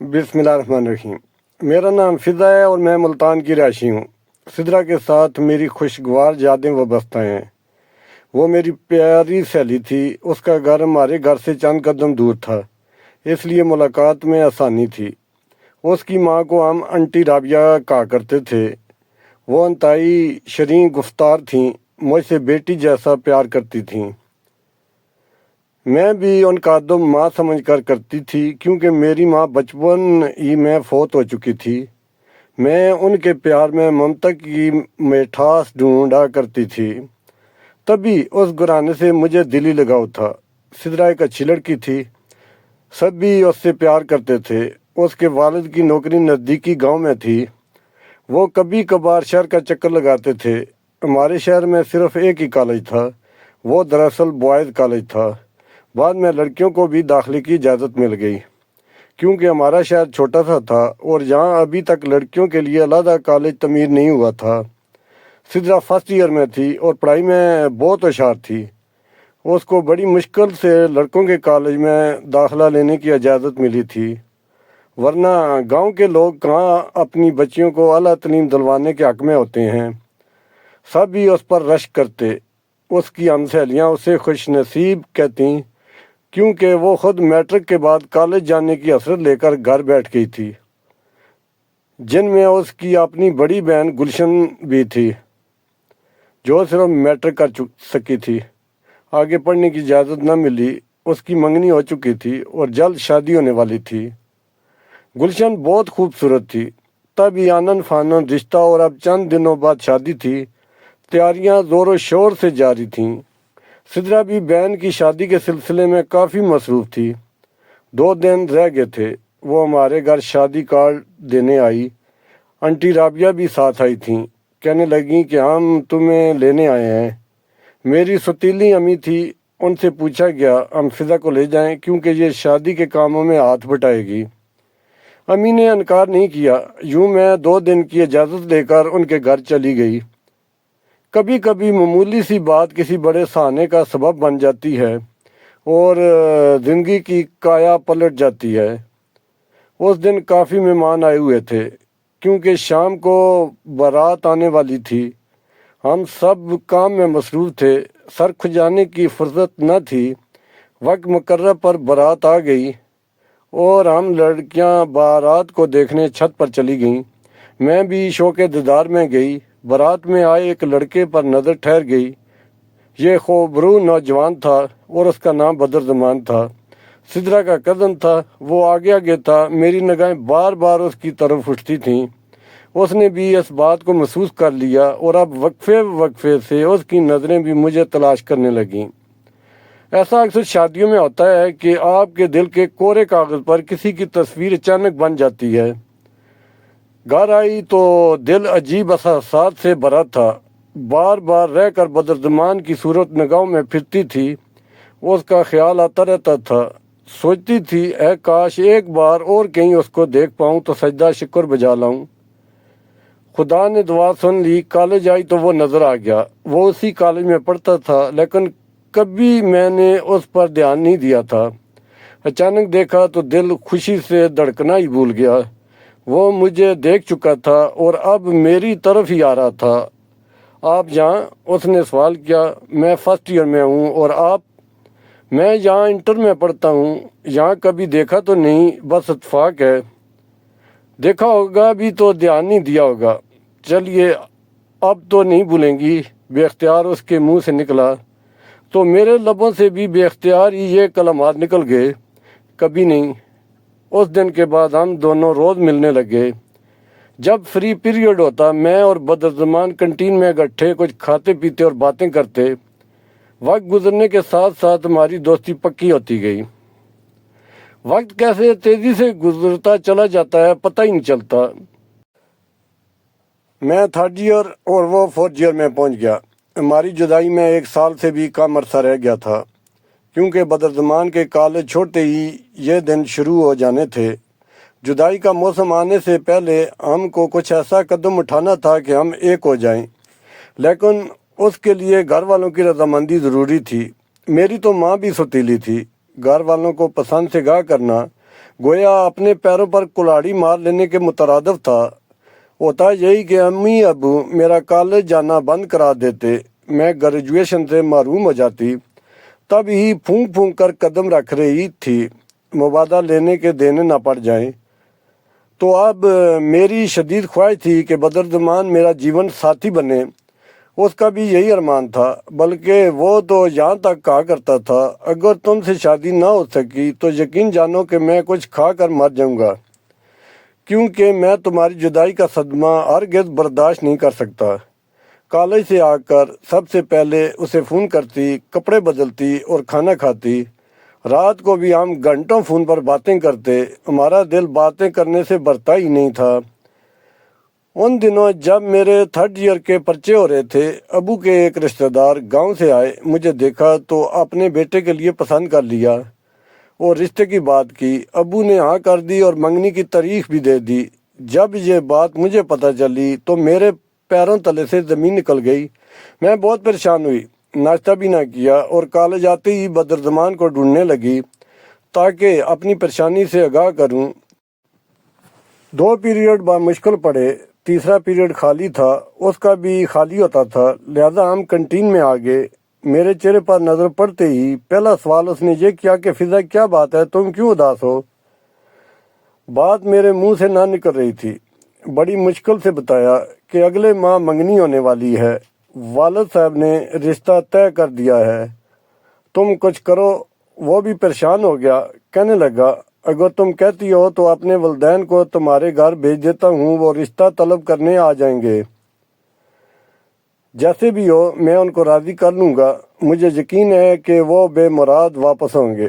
बिस्मिल्लाहिर्रहमानिर्रहीम। मेरा नाम फ़िज़ा है और मैं मुल्तान की रहायशी हूँ। सिदरा के साथ मेरी खुशगवार यादें वाबस्ता हैं। वो मेरी प्यारी सहेली थी। उसका घर हमारे घर से चंद कदम दूर था, इसलिए मुलाकात में आसानी थी। उसकी माँ को हम आंटी राबिया कहा करते थे। वो इंतहाई शरीं गुफ्तार थीं, मुझसे बेटी जैसा प्यार करती थीं। मैं भी उनका अदब माँ समझ कर करती थी, क्योंकि मेरी माँ बचपन ही में फौत हो चुकी थी। मैं उनके प्यार में ममता की मिठास ढूंढा करती थी। तभी उस घराने से मुझे दिली लगाव था। सिदरा एक अच्छी लड़की थी, सभी उससे प्यार करते थे। उसके वालिद की नौकरी नज़दीकी गांव में थी। वो कभी कभार शहर का चक्कर लगाते थे। हमारे शहर में सिर्फ एक ही कॉलेज था, वो दरअसल बॉयज़ कॉलेज था। बाद में लड़कियों को भी दाखिले की इजाज़त मिल गई, क्योंकि हमारा शहर छोटा सा था और यहाँ अभी तक लड़कियों के लिए अलग कॉलेज तमीर नहीं हुआ था। सिदरा फर्स्ट ईयर में थी और पढ़ाई में बहुत होशियार थी। उसको बड़ी मुश्किल से लड़कों के कॉलेज में दाखिला लेने की इजाज़त मिली थी, वरना गांव के लोग कहाँ अपनी बच्चियों को आला तालीम दिलवाने के हक़ में होते हैं। सभी उस पर रश करते। उसकी हम सहेलियाँ उसे खुशनसीब कहती, क्योंकि वो खुद मैट्रिक के बाद कॉलेज जाने की हसरत लेकर घर बैठ गई थी, जिनमें उसकी अपनी बड़ी बहन गुलशन भी थी, जो सिर्फ मैट्रिक कर सकी थी। आगे पढ़ने की इजाज़त न मिली। उसकी मंगनी हो चुकी थी और जल्द शादी होने वाली थी। गुलशन बहुत खूबसूरत थी। तब ही आनन फानन रिश्ता और अब चंद दिनों बाद शादी थी। तैयारियां ज़ोरों शोर से जारी थीं। सिदरा भी बहन की शादी के सिलसिले में काफ़ी मसरूफ़ थी। 2 दिन रह गए थे। वो हमारे घर शादी कार्ड देने आई। आंटी राबिया भी साथ आई थीं। कहने लगी कि हम तुम्हें लेने आए हैं। मेरी सतीली अम्मी थी। उनसे पूछा गया हम फ़िज़ा को ले जाएं, क्योंकि ये शादी के कामों में हाथ बटाएगी। अम्मी ने इनकार नहीं किया। यूँ मैं 2 दिन की इजाज़त लेकर उनके घर चली गई। कभी कभी मामूली सी बात किसी बड़े सहाने का सबब बन जाती है और ज़िंदगी की काया पलट जाती है। उस दिन काफ़ी मेहमान आए हुए थे, क्योंकि शाम को बारात आने वाली थी। हम सब काम में मसरूफ़ थे, सर खुजाने की फुर्सत न थी। वक्त मुकर्रर पर बारात आ गई और हम लड़कियां बारात को देखने छत पर चली गईं। मैं भी शौक़ दीदार में गई। बारात में आए एक लड़के पर नज़र ठहर गई। ये खूबरू नौजवान था और उसका नाम बदरज़मान था। सिदरा का कज़न था। वो आगे आगे था। मेरी निगाहें बार बार उसकी तरफ उठती थीं। उसने भी इस बात को महसूस कर लिया और अब वक्फे वक्फे से उसकी नज़रें भी मुझे तलाश करने लगीं। ऐसा अक्सर शादियों में होता है कि आपके दिल के कोरे कागज़ पर किसी की तस्वीर अचानक बन जाती है। घर आई तो दिल अजीब एहसास से भरा था। बार बार रहकर बदरज़मान की सूरत निगाहों में फिरती थी। उसका ख्याल आता रहता था। सोचती थी, ऐ काश एक बार और कहीं उसको देख पाऊँ तो सजदा शुक्र बजा लाऊं। खुदा ने दुआ सुन ली। कॉलेज आई तो वो नज़र आ गया। वो उसी कॉलेज में पढ़ता था, लेकिन कभी मैंने उस पर ध्यान नहीं दिया था। अचानक देखा तो दिल खुशी से धड़कना ही भूल गया। वो मुझे देख चुका था और अब मेरी तरफ ही आ रहा था। आप यहाँ? उसने सवाल किया। मैं फर्स्ट ईयर में हूँ। और आप? मैं यहाँ इंटर में पढ़ता हूँ। यहाँ कभी देखा तो नहीं, बस इत्तेफाक है। देखा होगा भी तो ध्यान नहीं दिया होगा। चलिए, अब तो नहीं भूलेंगी, बेख्तियार उसके मुंह से निकला। तो मेरे लबों से भी बेख्तियार ही ये कलमात निकल गए, कभी नहीं। उस दिन के बाद हम दोनों रोज़ मिलने लगे। जब फ्री पीरियड होता, मैं और बदरज़मान कैंटीन में इकट्ठे कुछ खाते पीते और बातें करते। वक्त गुजरने के साथ साथ हमारी दोस्ती पक्की होती गई। वक्त कैसे तेज़ी से गुजरता चला जाता है, पता ही नहीं चलता। मैं 3rd ईयर और वो 4th ईयर में पहुंच गया। हमारी जुदाई में 1 साल से भी कम अरसा रह गया था, क्योंकि बदरज़मान के कॉलेज छोड़ते ही ये दिन शुरू हो जाने थे। जुदाई का मौसम आने से पहले हमको कुछ ऐसा कदम उठाना था कि हम एक हो जाएं, लेकिन उसके लिए घर वालों की रजामंदी ज़रूरी थी। मेरी तो माँ भी सतीली थी। घर वालों को पसंद से गाह करना گویا اپنے پیروں پر کلاڑی مار لینے کے مترادف تھا۔ ہوتا یہی کہ امی ابو میرا کالج جانا بند کرا دیتے، میں گریجویشن سے محروم ہو جاتی، تب ہی پھونک پھونک کر قدم رکھ رہی تھی مبادہ لینے کے دینے نہ پڑ جائیں۔ تو اب میری شدید خواہش تھی کہ بدرزمان میرا جیون ساتھی بنے۔ اس کا بھی یہی ارمان تھا، بلکہ وہ تو یہاں تک کہا کرتا تھا، اگر تم سے شادی نہ ہو سکی تو یقین جانو کہ میں کچھ کھا کر مر جاؤں گا، کیونکہ میں تمہاری جدائی کا صدمہ ہرگز برداشت نہیں کر سکتا۔ کالج سے آ کر سب سے پہلے اسے فون کرتی، کپڑے بدلتی اور کھانا کھاتی۔ رات کو بھی ہم گھنٹوں فون پر باتیں کرتے، ہمارا دل باتیں کرنے سے بھرتا ہی نہیں تھا۔ ان دنوں جب میرے 3rd ایئر کے پرچے ہو رہے تھے، ابو کے ایک رشتہ دار گاؤں سے آئے، مجھے دیکھا تو اپنے بیٹے کے لیے پسند کر لیا اور رشتے کی بات کی۔ ابو نے ہاں کر دی اور منگنی کی تاریخ بھی دے دی۔ جب یہ بات مجھے پتہ چلی تو میرے پیروں تلے سے زمین نکل گئی۔ میں بہت پریشان ہوئی، ناشتہ بھی نہ کیا اور کالج آتے ہی بدرزمان کو ڈھونڈنے لگی تاکہ اپنی پریشانی سے آگاہ کروں۔ 2 پیریڈ بامشکل پڑے، تیسرا پیریڈ خالی تھا، اس کا بھی خالی ہوتا تھا، لہذا ہم کنٹین میں آ گئے۔ میرے چہرے پر نظر پڑتے ہی پہلا سوال اس نے یہ کیا کہ فضا کیا بات ہے، تم کیوں اداس ہو؟ بات میرے منہ سے نہ نکل رہی تھی۔ بڑی مشکل سے بتایا کہ اگلے ماہ منگنی ہونے والی ہے، والد صاحب نے رشتہ طے کر دیا ہے، تم کچھ کرو۔ وہ بھی پریشان ہو گیا، کہنے لگا اگر تم کہتی ہو تو اپنے والدین کو تمہارے گھر بھیج دیتا ہوں، وہ رشتہ طلب کرنے آ جائیں گے۔ جیسے بھی ہو میں ان کو راضی کر لوں گا، مجھے یقین ہے کہ وہ بے مراد واپس ہوں گے۔